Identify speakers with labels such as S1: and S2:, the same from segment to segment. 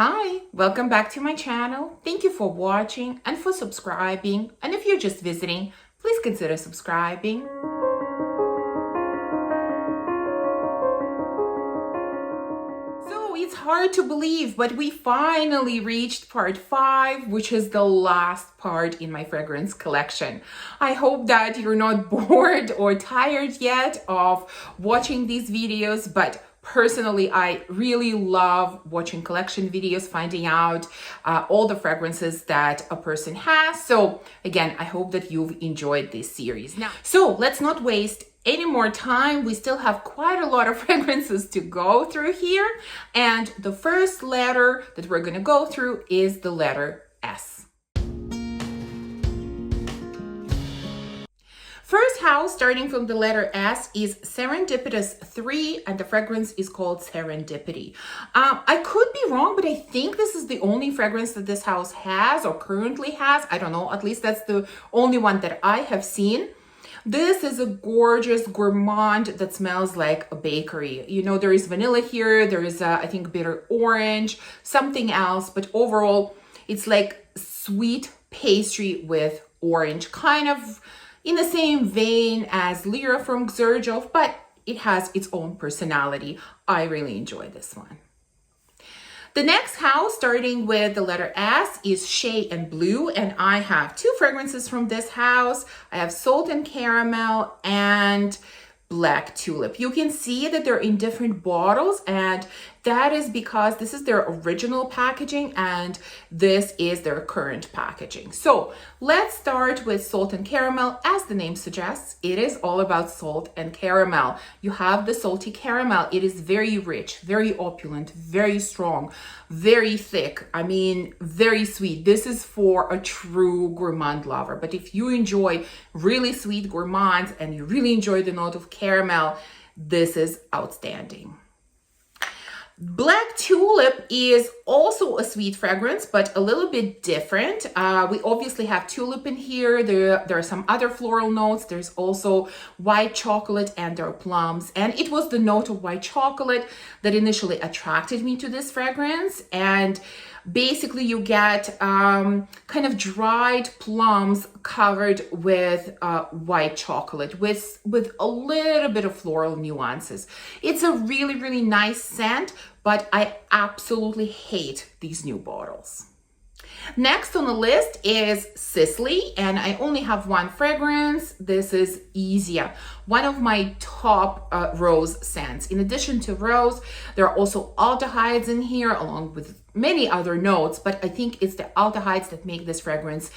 S1: Hi, welcome back to my channel. Thank you for watching and for subscribing. And if you're just visiting, please consider subscribing. So it's hard to believe, but we finally reached part 5, which is the last part in my fragrance collection. I hope that you're not bored or tired yet of watching these videos, but personally, I really love watching collection videos, finding out all the fragrances that a person has. So again, I hope that you've enjoyed this series. So let's not waste any more time. We still have quite a lot of fragrances to go through here. And the first letter that we're going to go through is the letter S. First house, starting from the letter S, is Serendipitous 3, and the fragrance is called Serendipity. I could be wrong, but I think this is the only fragrance that this house has or currently has. I don't know, at least that's the only one that I have seen. This is a gorgeous gourmand that smells like a bakery. You know, there is vanilla here, there is, I think, bitter orange, something else, but overall, it's like sweet pastry with orange, kind of in the same vein as Lyra from Xerjoff, but it has its own personality. I really enjoy this one. The next house, starting with the letter S, is Shea and Blue, and I have 2 fragrances from this house. I have Salt and Caramel and Black Tulip. You can see that they're in different bottles, and that is because this is their original packaging and this is their current packaging. So let's start with Salt and Caramel. As the name suggests, it is all about salt and caramel. You have the salty caramel. It is very rich, very opulent, very strong, very thick. I mean, very sweet. This is for a true gourmand lover. But if you enjoy really sweet gourmands and you really enjoy the note of caramel, this is outstanding. Black Tulip is also a sweet fragrance, but a little bit different. We obviously have tulip in here. There are some other floral notes. There's also white chocolate and there are plums. And it was the note of white chocolate that initially attracted me to this fragrance. And basically you get kind of dried plums covered with white chocolate with a little bit of floral nuances. It's a really, really nice scent, but I absolutely hate these new bottles. Next on the list is Sicily, and I only have one fragrance. This is Isia, one of my top rose scents. In addition to rose, there are also aldehydes in here, along with many other notes, but I think it's the aldehydes that make this fragrance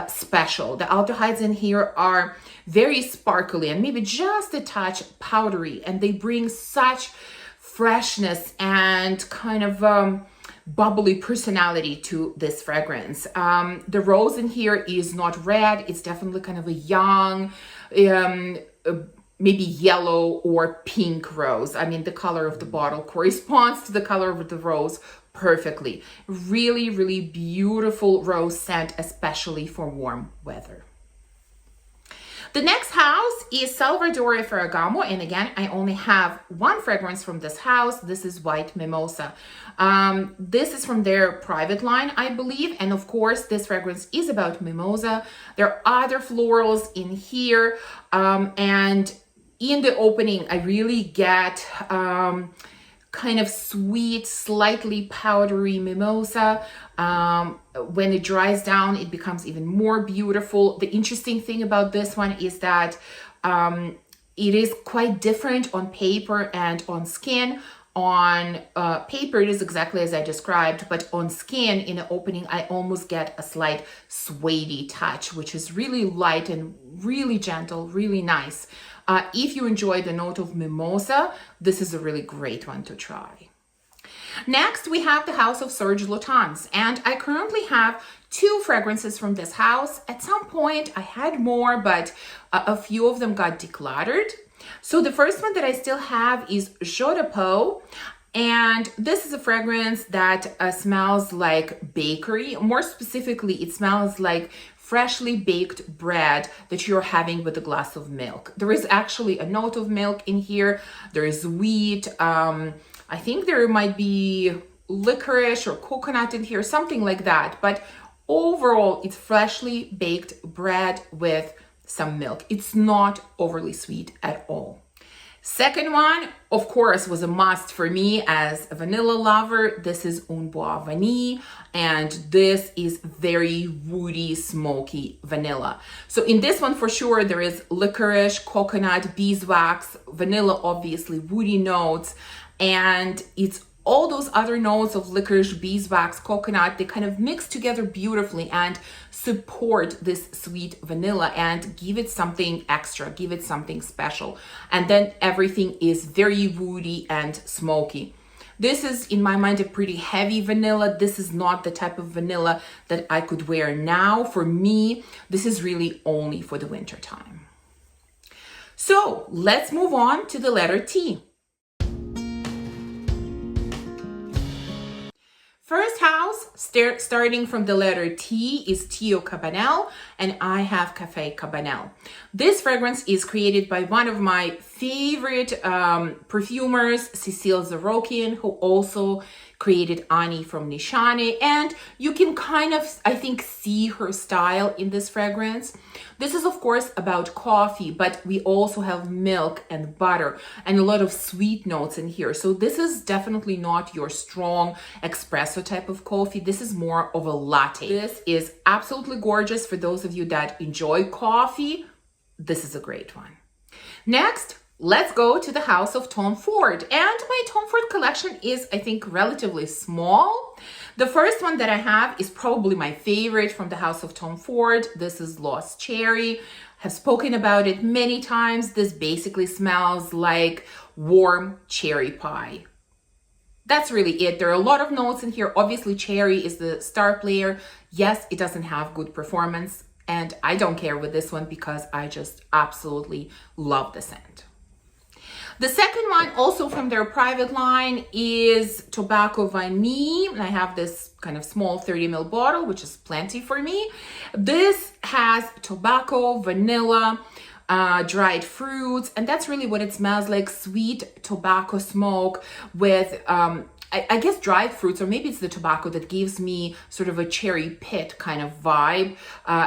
S1: special. The aldehydes in here are very sparkly and maybe just a touch powdery, and they bring such freshness and kind of bubbly personality to this fragrance. The rose in here is not red. It's definitely kind of a young, maybe yellow or pink rose. I mean, the color of the bottle corresponds to the color of the rose perfectly. Really, really beautiful rose scent, especially for warm weather. The next house is Salvatore Ferragamo, and again, I only have one fragrance from this house. This is White Mimosa. This is from their private line, I believe, and of course, this fragrance is about mimosa. There are other florals in here, and in the opening, I really get kind of sweet, slightly powdery mimosa. When it dries down, it becomes even more beautiful. The interesting thing about this one is that it is quite different on paper and on skin. On paper, it is exactly as I described, but on skin, in the opening, I almost get a slight suede touch, which is really light and really gentle, really nice. If you enjoy the note of mimosa, this is a really great one to try. Next, we have the house of Serge Lutens, and I currently have 2 fragrances from this house. At some point, I had more, but a few of them got decluttered. So the first one that I still have is Joie de Peau, and this is a fragrance that smells like bakery. More specifically, it smells like freshly baked bread that you're having with a glass of milk. There is actually a note of milk in here. There is wheat. I think there might be licorice or coconut in here, something like that. But overall, it's freshly baked bread with some milk. It's not overly sweet at all. Second one, of course, was a must for me as a vanilla lover. This is Un Bois Vanille, and this is very woody, smoky vanilla. So in this one, for sure, there is licorice, coconut, beeswax, vanilla, obviously, woody notes, and it's all those other notes of licorice, beeswax, coconut, they kind of mix together beautifully and support this sweet vanilla and give it something extra, give it something special. And then everything is very woody and smoky. This is, in my mind, a pretty heavy vanilla. This is not the type of vanilla that I could wear now. For me, this is really only for the winter time. So let's move on to the letter T. First house, starting from the letter T, is Tio Cabanel, and I have Café Cabanel. This fragrance is created by one of my favorite perfumers, Cécile Zarokian, who also created Ani from Nishane, and you can kind of, I think, see her style in this fragrance. This is, of course, about coffee, but we also have milk and butter and a lot of sweet notes in here. So this is definitely not your strong espresso type of coffee. This is more of a latte. This is absolutely gorgeous for those of you that enjoy coffee. This is a great one. Next, let's go to the house of Tom Ford. And my Tom Ford collection is, I think, relatively small. The first one that I have is probably my favorite from the house of Tom Ford. This is Lost Cherry. I've spoken about it many times. This basically smells like warm cherry pie. That's really it. There are a lot of notes in here. Obviously, cherry is the star player. Yes, it doesn't have good performance, and I don't care with this one because I just absolutely love the scent. The second one, also from their private line, is Tobacco Vanille. And I have this kind of small 30 ml bottle, which is plenty for me. This has tobacco, vanilla, dried fruits, and that's really what it smells like. Sweet tobacco smoke with I guess dried fruits, or maybe it's the tobacco that gives me sort of a cherry pit kind of vibe.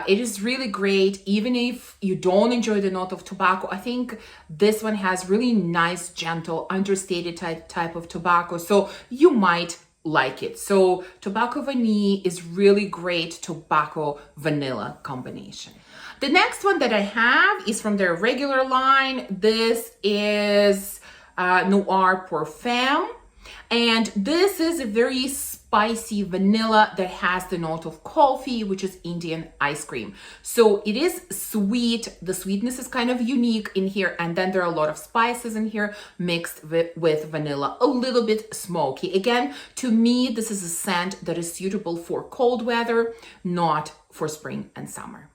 S1: It is really great. Even if you don't enjoy the note of tobacco, I think this one has really nice, gentle, understated type of tobacco. So you might like it. So Tobacco Vanille is really great tobacco vanilla combination. The next one that I have is from their regular line. This is Noir Parfum. And this is a very spicy vanilla that has the note of coffee, which is Indian ice cream. So it is sweet. The sweetness is kind of unique in here. And then there are a lot of spices in here mixed with vanilla, a little bit smoky. Again, to me, this is a scent that is suitable for cold weather, not for spring and summer.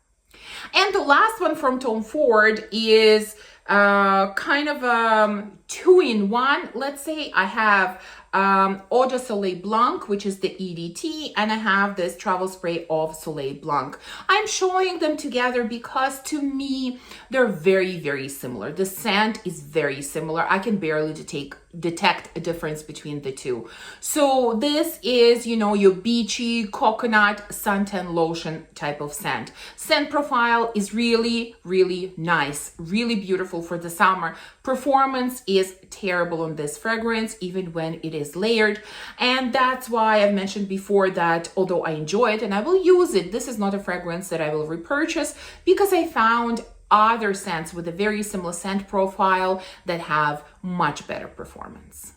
S1: And the last one from Tom Ford is kind of two-in-one. Let's say I have Eau de Soleil Blanc, which is the EDT, and I have this travel spray of Soleil Blanc. I'm showing them together because to me, they're very, very similar. The scent is very similar. I can barely detect a difference between the two. So this is, you know, your beachy coconut suntan lotion type of scent. Scent profile is really, really nice, really beautiful for the summer. Performance is terrible on this fragrance, even when it is layered. And that's why I've mentioned before that although I enjoy it and I will use it, this is not a fragrance that I will repurchase because I found other scents with a very similar scent profile that have much better performance.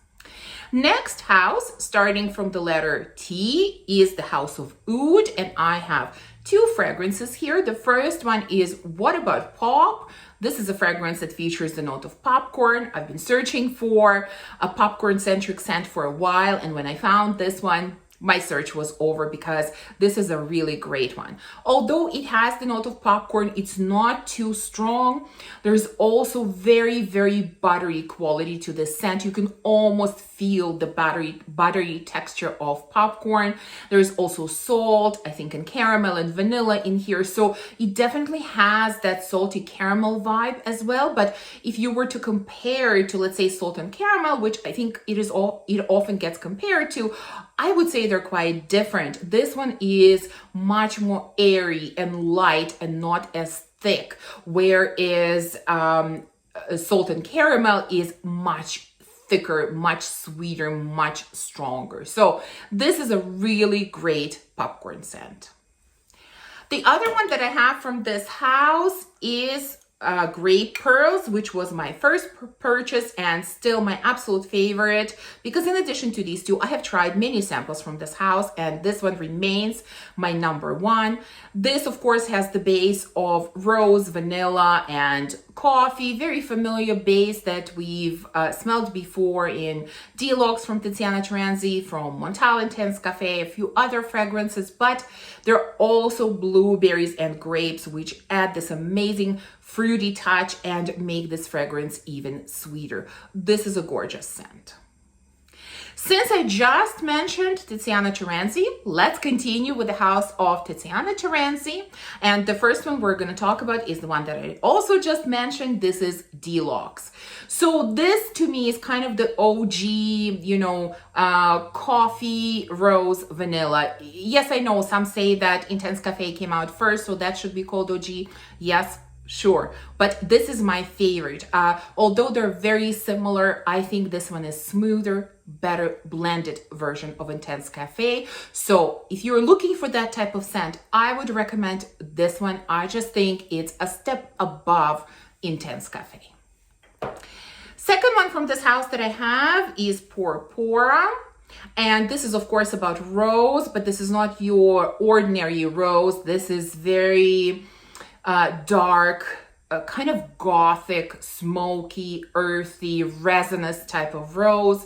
S1: Next house, starting from the letter T, is the house of Oud, and I have two fragrances here. The first one is What About Pop? This is a fragrance that features the note of popcorn. I've been searching for a popcorn-centric scent for a while, and when I found this one, my search was over because this is a really great one. Although it has the note of popcorn, it's not too strong. There's also very, very buttery quality to this scent. You can almost feel the buttery texture of popcorn. There's also salt, I think, and caramel and vanilla in here. So it definitely has that salty caramel vibe as well. But if you were to compare it to, let's say, salt and caramel, which I think it often gets compared to, I would say they're quite different. This one is much more airy and light and not as thick, whereas Salt and Caramel is much thicker, much sweeter, much stronger. So this is a really great popcorn scent. The other one that I have from this house is Grape Pearls, which was my first purchase and still my absolute favorite, because in addition to these two, I have tried many samples from this house and this one remains my number one. This of course has the base of rose, vanilla, and coffee, very familiar base that we've smelled before in Deluxe from Tiziana Terenzi, from Montal Intense Cafe, a few other fragrances, but there are also blueberries and grapes, which add this amazing fruity touch and make this fragrance even sweeter. This is a gorgeous scent. Since I just mentioned Tiziana Terenzi, let's continue with the house of Tiziana Terenzi. And the first one we're going to talk about is the one that I also just mentioned. This is Deluxe. So this to me is kind of the OG, coffee, rose, vanilla. Yes, I know some say that Intense Cafe came out first, so that should be called OG. Yes, sure, but this is my favorite. Although they're very similar, I think this one is smoother, better blended version of Intense Cafe. So if you're looking for that type of scent, I would recommend this one. I just think it's a step above Intense Cafe. Second one from this house that I have is Purpura. And this is of course about rose, but this is not your ordinary rose. This is very dark, kind of gothic, smoky, earthy, resinous type of rose,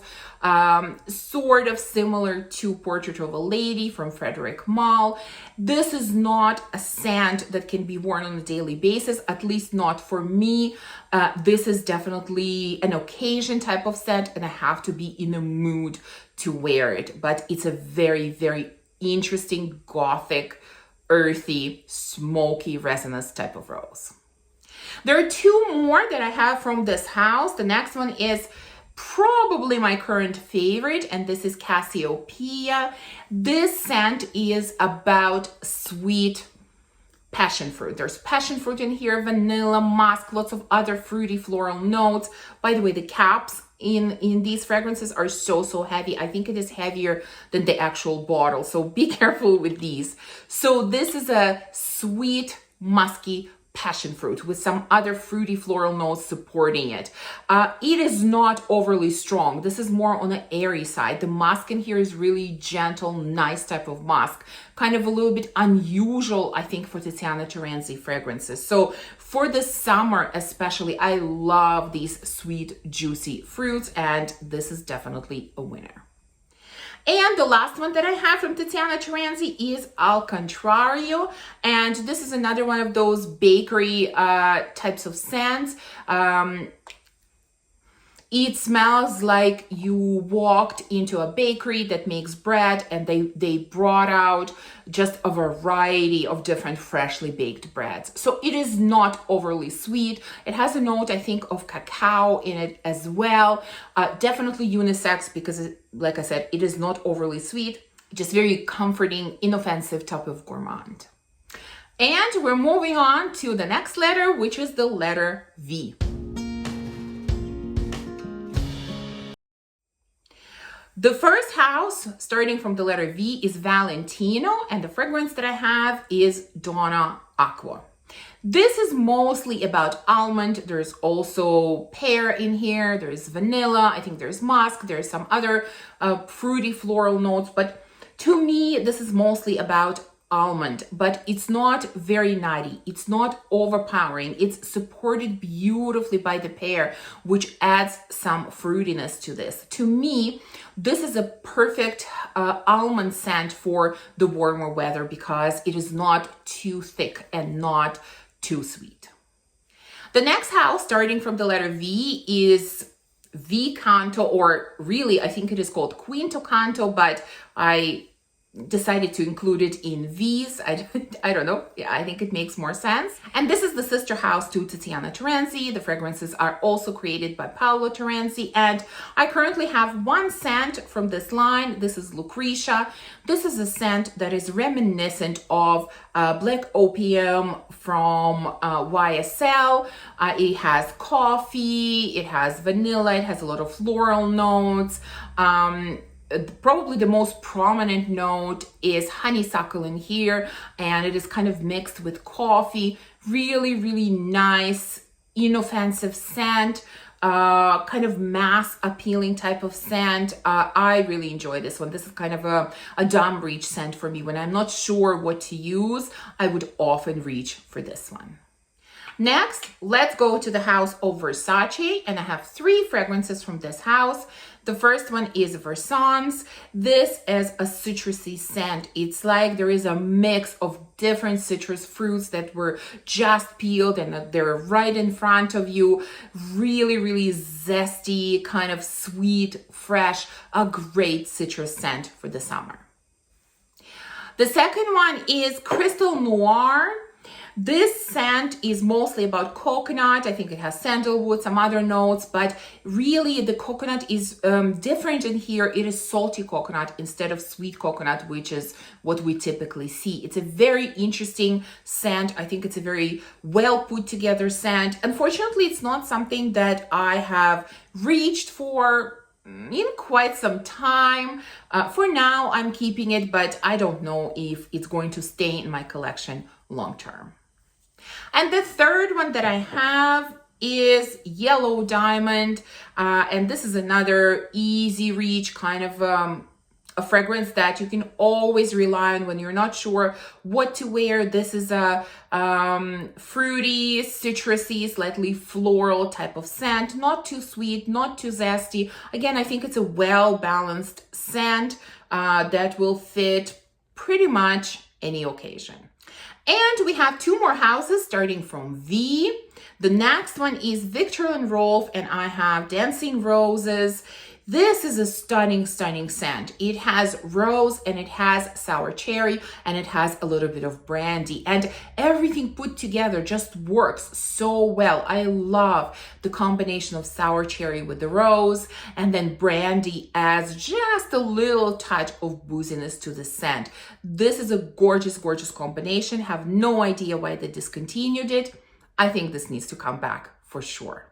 S1: sort of similar to Portrait of a Lady from Frederic Malle. This is not a scent that can be worn on a daily basis, at least not for me. This is definitely an occasion type of scent, and I have to be in a mood to wear it. But it's a very, very interesting, gothic, earthy, smoky, resinous type of rose. There are two more that I have from this house. The next one is probably my current favorite, and this is Cassiopeia. This scent is about sweet passion fruit. There's passion fruit in here, vanilla, musk, lots of other fruity floral notes. By the way, the caps in these fragrances are so heavy. I think it is heavier than the actual bottle, so be careful with these. So this is a sweet, musky passion fruit with some other fruity floral notes supporting it. It is not overly strong. This is more on the airy side. The musk in here is really gentle, nice type of musk, kind of a little bit unusual, I think, for Tiziana Terenzi fragrances. So for the summer especially, I love these sweet, juicy fruits, and this is definitely a winner. And the last one that I have from Tiziana Terenzi is Al Contrario. And this is another one of those bakery types of scents. It smells like you walked into a bakery that makes bread, and they brought out just a variety of different freshly baked breads. So it is not overly sweet. It has a note, I think, of cacao in it as well. Definitely unisex because, like I said, it is not overly sweet. Just very comforting, inoffensive type of gourmand. And we're moving on to the next letter, which is the letter V. The first house, starting from the letter V, is Valentino, and the fragrance that I have is Donna Aqua. This is mostly about almond. There's also pear in here. There's vanilla. I think there's musk. There's some other fruity floral notes. But to me, this is mostly about almond, but it's not very nutty. It's not overpowering. It's supported beautifully by the pear, which adds some fruitiness to this. To me, this is a perfect almond scent for the warmer weather because it is not too thick and not too sweet. The next house, starting from the letter V, is V Canto, or really, I think it is called Quinto Canto, but I decided to include it in these. I don't know. Yeah, I think it makes more sense. And this is the sister house to Tiziana Terenzi. The fragrances are also created by Paolo Terenzi. And I currently have one scent from this line. This is Lucretia. This is a scent that is reminiscent of Black Opium from YSL. It has coffee, it has vanilla, it has a lot of floral notes. Probably the most prominent note is honeysuckle in here, and it is kind of mixed with coffee. Really, really nice, inoffensive scent, kind of mass appealing type of scent. I really enjoy this one. This is kind of a dumb reach scent for me. When I'm not sure what to use, I would often reach for this one. Next, let's go to the house of Versace, and I have 3 fragrances from this house. The first one is Versance. This is a citrusy scent. It's like there is a mix of different citrus fruits that were just peeled and they're right in front of you. Really, really zesty, kind of sweet, fresh, a great citrus scent for the summer. The second one is Crystal Noir. This scent is mostly about coconut. I think it has sandalwood, some other notes, but really the coconut is different in here. It is salty coconut instead of sweet coconut, which is what we typically see. It's a very interesting scent. I think it's a very well put together scent. Unfortunately, it's not something that I have reached for in quite some time. For now, I'm keeping it, but I don't know if it's going to stay in my collection long term. And the third one that I have is Yellow Diamond. And this is another easy reach kind of a fragrance that you can always rely on when you're not sure what to wear. This is a fruity, citrusy, slightly floral type of scent. Not too sweet, not too zesty. Again, I think it's a well-balanced scent that will fit pretty much any occasion. And we have 2 more houses starting from V. The next one is Viktor and Rolf, and I have Dancing Roses. This is a stunning, stunning scent. It has rose and it has sour cherry and it has a little bit of brandy, and everything put together just works so well. I love the combination of sour cherry with the rose, and then brandy adds just a little touch of booziness to the scent. This is a gorgeous, gorgeous combination. Have no idea why they discontinued it. I think this needs to come back for sure.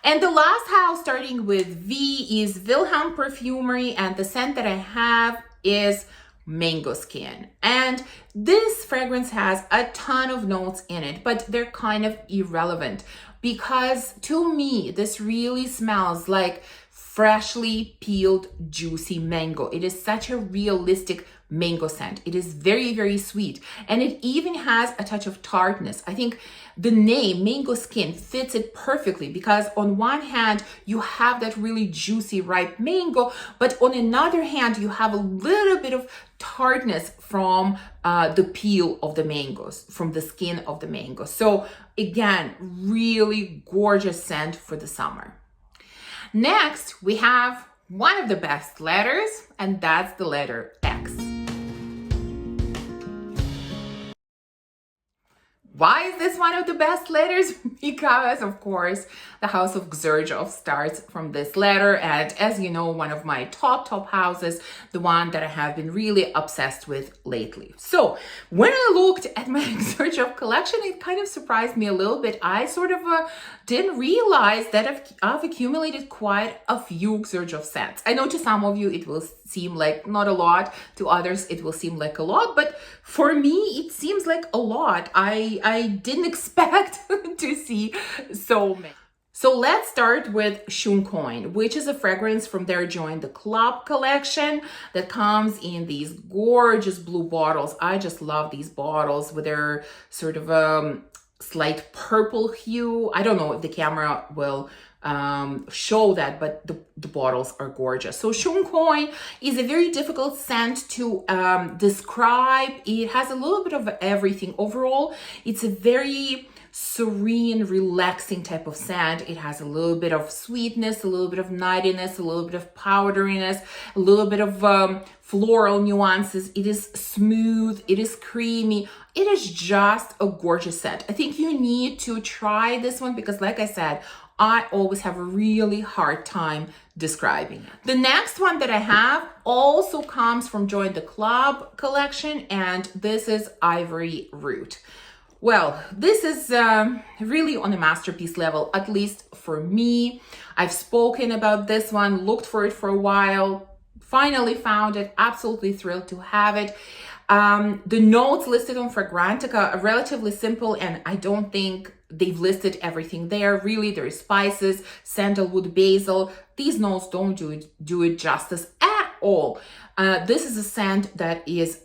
S1: And the last house starting with V is Wilhelm Perfumery, and the scent that I have is Mango Skin. And this fragrance has a ton of notes in it, but they're kind of irrelevant because to me, this really smells like freshly peeled, juicy mango. It is such a realistic mango scent. It is very, very sweet. And it even has a touch of tartness. I think the name Mango Skin fits it perfectly because on one hand, you have that really juicy, ripe mango, but on another hand, you have a little bit of tartness from the peel of the mangoes, from the skin of the mango. So again, really gorgeous scent for the summer. Next, we have one of the best letters, and that's the letter X. Why is this one of the best letters? Because, of course, the house of Xerjoff starts from this letter. And as you know, one of my top houses, the one that I have been really obsessed with lately. So when I looked at my Xerjoff collection, it kind of surprised me a little bit. I sort of didn't realize that I've accumulated quite a few Xerjoff scents. I know to some of you, it will seem like not a lot. To others, it will seem like a lot. But for me, it seems like a lot. I didn't expect to see so many. So let's start with Schöncoin, which is a fragrance from their Join the Club collection that comes in these gorgeous blue bottles. I just love these bottles with their sort of slight purple hue. I don't know if the camera will show that, but the bottles are gorgeous. So Schöncoin is a very difficult scent to describe. It has a little bit of everything. Overall, it's a very serene, relaxing type of scent. It has a little bit of sweetness, a little bit of nuttiness, a little bit of powderiness, a little bit of floral nuances. It is smooth, it is creamy. It is just a gorgeous scent. I think you need to try this one because, like I said, I always have a really hard time describing it. The next one that I have also comes from Join the Club collection, and this is Ivory Root. Well, this is really on a masterpiece level, at least for me. I've spoken about this one, looked for it for a while, finally found it, absolutely thrilled to have it. The notes listed on Fragrantica are relatively simple, and I don't think they've listed everything there. Really, there is spices, sandalwood, basil. These notes don't do it justice at all. This is a scent that is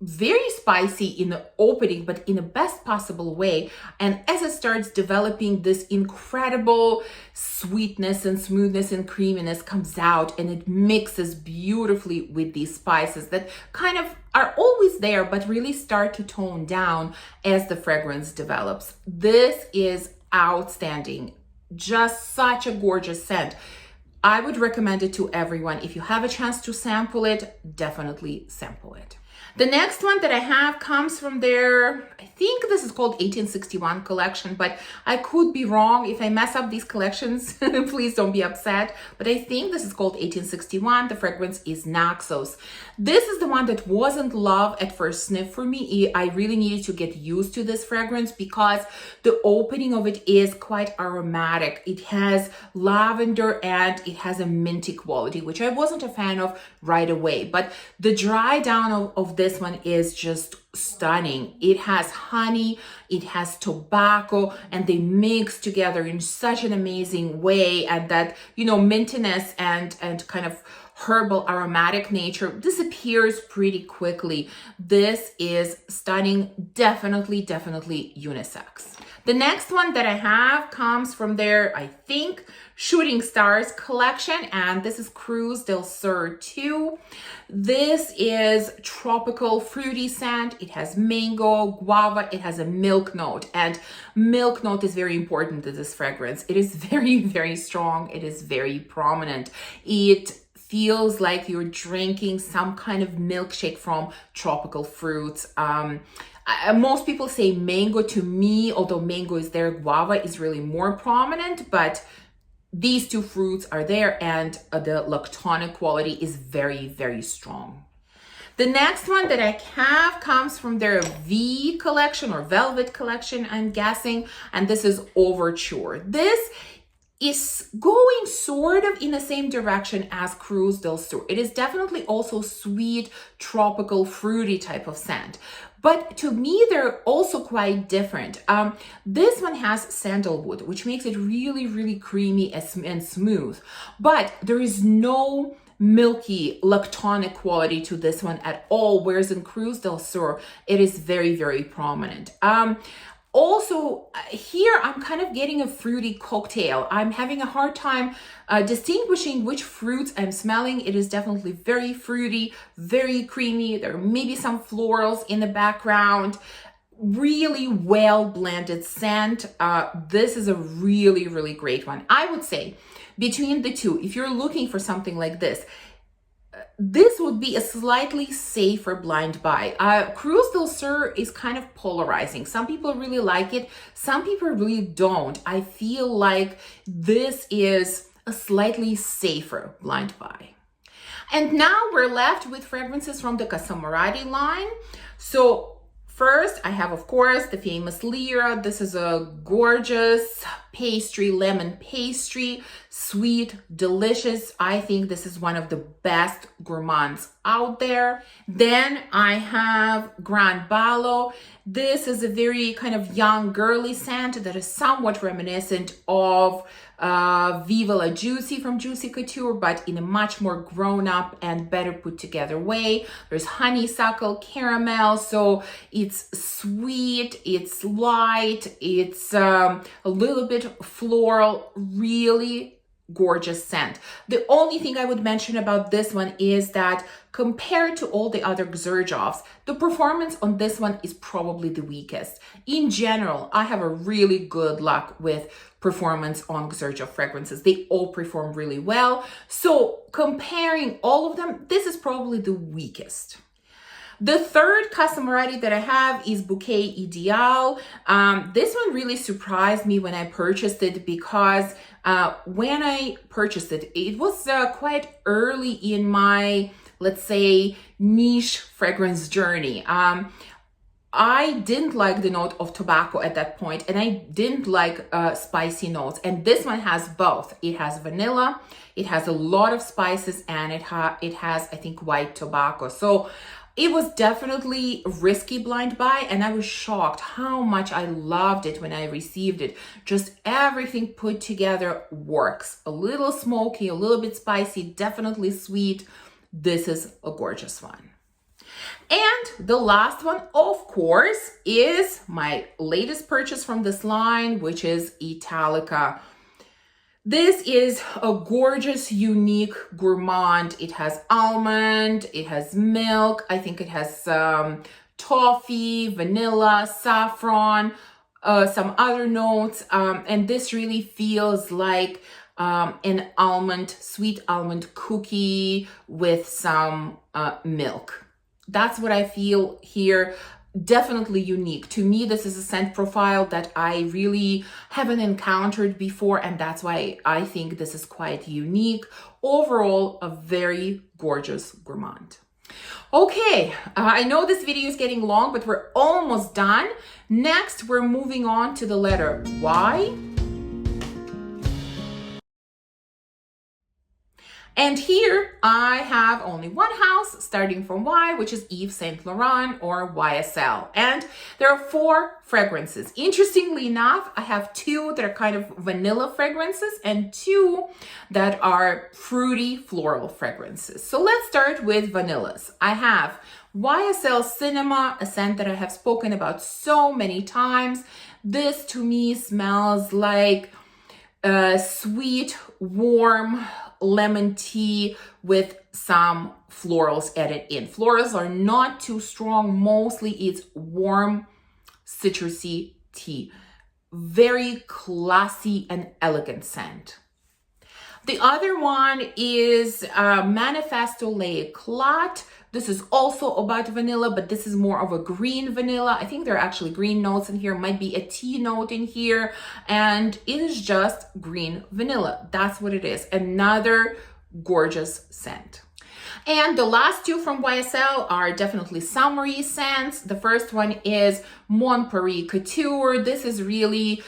S1: very spicy in the opening, but in the best possible way. And as it starts developing, this incredible sweetness and smoothness and creaminess comes out, and it mixes beautifully with these spices that kind of are always there, but really start to tone down as the fragrance develops. This is outstanding. Just such a gorgeous scent. I would recommend it to everyone. If you have a chance to sample it, definitely sample it. The next one that I have comes from their, I think this is called 1861 collection, but I could be wrong. If I mess up these collections, please don't be upset. But I think this is called 1861. The fragrance is Naxos. This is the one that wasn't love at first sniff for me. I really needed to get used to this fragrance because the opening of it is quite aromatic. It has lavender and it has a minty quality, which I wasn't a fan of right away. But the dry down of this one is just stunning. It has honey, it has tobacco, and they mix together in such an amazing way. And that, you know, mintiness and kind of herbal aromatic nature disappears pretty quickly. This is stunning. Definitely unisex. The next one that I have comes from their, I think, Shooting Stars collection, and this is Cruz del Sur 2. This is tropical fruity scent. It has mango, guava, it has a milk note, and milk note is very important to this fragrance. It is very strong. It is very prominent. It feels like you're drinking some kind of milkshake from tropical fruits. Most people say mango. To me, although mango is there, guava is really more prominent, but these two fruits are there, and the lactonic quality is very strong. The next one that I have comes from their V collection or Velvet collection, I'm guessing, and this is Overture. This is going sort of in the same direction as Cruz del Sur. It is definitely also sweet, tropical, fruity type of scent. But to me, they're also quite different. This one has sandalwood, which makes it really creamy and smooth. But there is no milky lactonic quality to this one at all, whereas in Cruz del Sur, it is very prominent. Also, here I'm kind of getting a fruity cocktail. I'm having a hard time distinguishing which fruits I'm smelling. It is definitely very fruity, very creamy. There may be some florals in the background. Really well blended scent. This is a really great one. I would say between the two, if you're looking for something like this would be a slightly safer blind buy. Cruz del Sur is kind of polarizing. Some people really like it. Some people really don't. I feel like this is a slightly safer blind buy. And now we're left with fragrances from the Casamorati line. So first, I have, of course, the famous Lyra. This is a gorgeous pastry, lemon pastry, sweet, delicious. I think this is one of the best gourmands out there. Then I have Gran Ballo. This is a very kind of young, girly scent that is somewhat reminiscent of Viva La Juicy from Juicy Couture, but in a much more grown-up and better put together way. There's honeysuckle, caramel, so it's sweet, it's light, it's a little bit floral, really gorgeous scent. The only thing I would mention about this one is that compared to all the other Xerjoffs, the performance on this one is probably the weakest. In general, I have a really good luck with performance on Xerjoff fragrances. They all perform really well. So comparing all of them, this is probably the weakest. The third custom variety that I have is Bouquet Ideal. This one really surprised me when I purchased it because when I purchased it, it was quite early in my, let's say, niche fragrance journey. I didn't like the note of tobacco at that point, and I didn't like spicy notes. And this one has both. It has vanilla, it has a lot of spices, and it has, I think, white tobacco. So it was definitely a risky blind buy, and I was shocked how much I loved it when I received it. Just everything put together works. A little smoky, a little bit spicy, definitely sweet. This is a gorgeous one. And the last one, of course, is my latest purchase from this line, which is Italica. This is a gorgeous, unique gourmand. It has almond, it has milk, I think it has toffee, vanilla, saffron, some other notes. And this really feels like an almond, sweet almond cookie with some milk. That's what I feel here. Definitely unique. To me, this is a scent profile that I really haven't encountered before, and that's why I think this is quite unique. Overall, a very gorgeous gourmand. Okay, I know this video is getting long, but we're almost done. Next, we're moving on to the letter Y. And here I have only one house starting from Y, which is Yves Saint Laurent or YSL. And there are 4 fragrances. Interestingly enough, I have 2 that are kind of vanilla fragrances and 2 that are fruity floral fragrances. So let's start with vanillas. I have YSL Cinema, a scent that I have spoken about so many times. This to me smells like sweet, warm lemon tea with some florals added in. Florals are not too strong. Mostly it's warm, citrusy tea. Very classy and elegant scent. The other one is Manifesto Les Eclats. This is also about vanilla, but this is more of a green vanilla. I think there are actually green notes in here. Might be a tea note in here. And it is just green vanilla. That's what it is. Another gorgeous scent. And the last 2 from YSL are definitely summery scents. The first one is Mon Paris Couture. This is really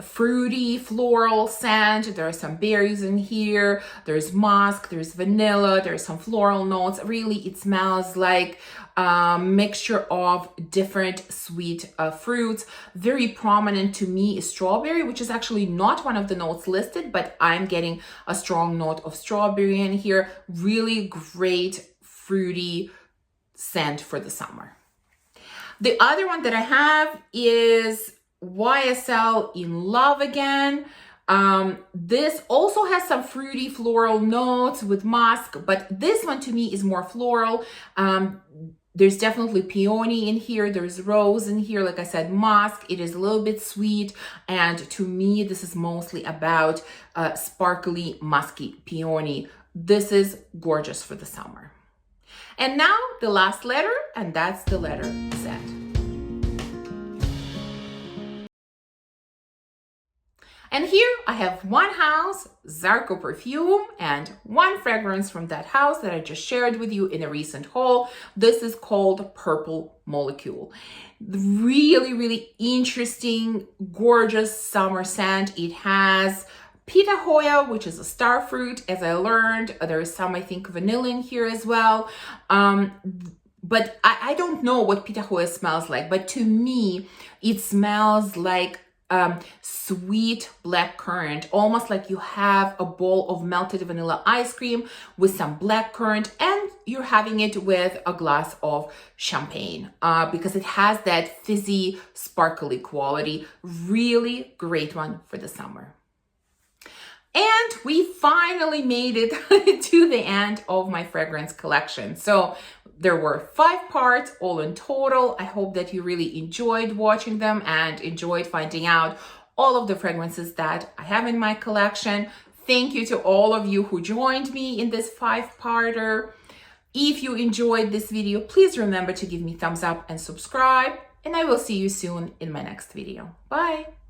S1: fruity floral scent. There are some berries in here. There's musk, there's vanilla, there's some floral notes. Really, it smells like a mixture of different sweet fruits. Very prominent to me is strawberry, which is actually not one of the notes listed, but I'm getting a strong note of strawberry in here. Really great fruity scent for the summer. The other one that I have is YSL In Love Again. This also has some fruity floral notes with musk, but this one to me is more floral. There's definitely peony in here. There's rose in here. Like I said, musk. It is a little bit sweet. And to me, this is mostly about sparkly, musky peony. This is gorgeous for the summer. And now the last letter, and that's the letter Z. And here I have one house, Zarco Perfume, and one fragrance from that house that I just shared with you in a recent haul. This is called Purple Molecule. Really, really interesting, gorgeous summer scent. It has pitahaya, which is a star fruit, as I learned. There is some, I think, vanilla in here as well. But I don't know what pitahaya smells like, but to me, it smells like sweet black currant, almost like you have a bowl of melted vanilla ice cream with some black currant, and you're having it with a glass of champagne because it has that fizzy, sparkly quality. Really great one for the summer. And we finally made it to the end of my fragrance collection. So there were 5 parts all in total. I hope that you really enjoyed watching them and enjoyed finding out all of the fragrances that I have in my collection. Thank you to all of you who joined me in this 5-parter. If you enjoyed this video, please remember to give me thumbs up and subscribe. And I will see you soon in my next video. Bye.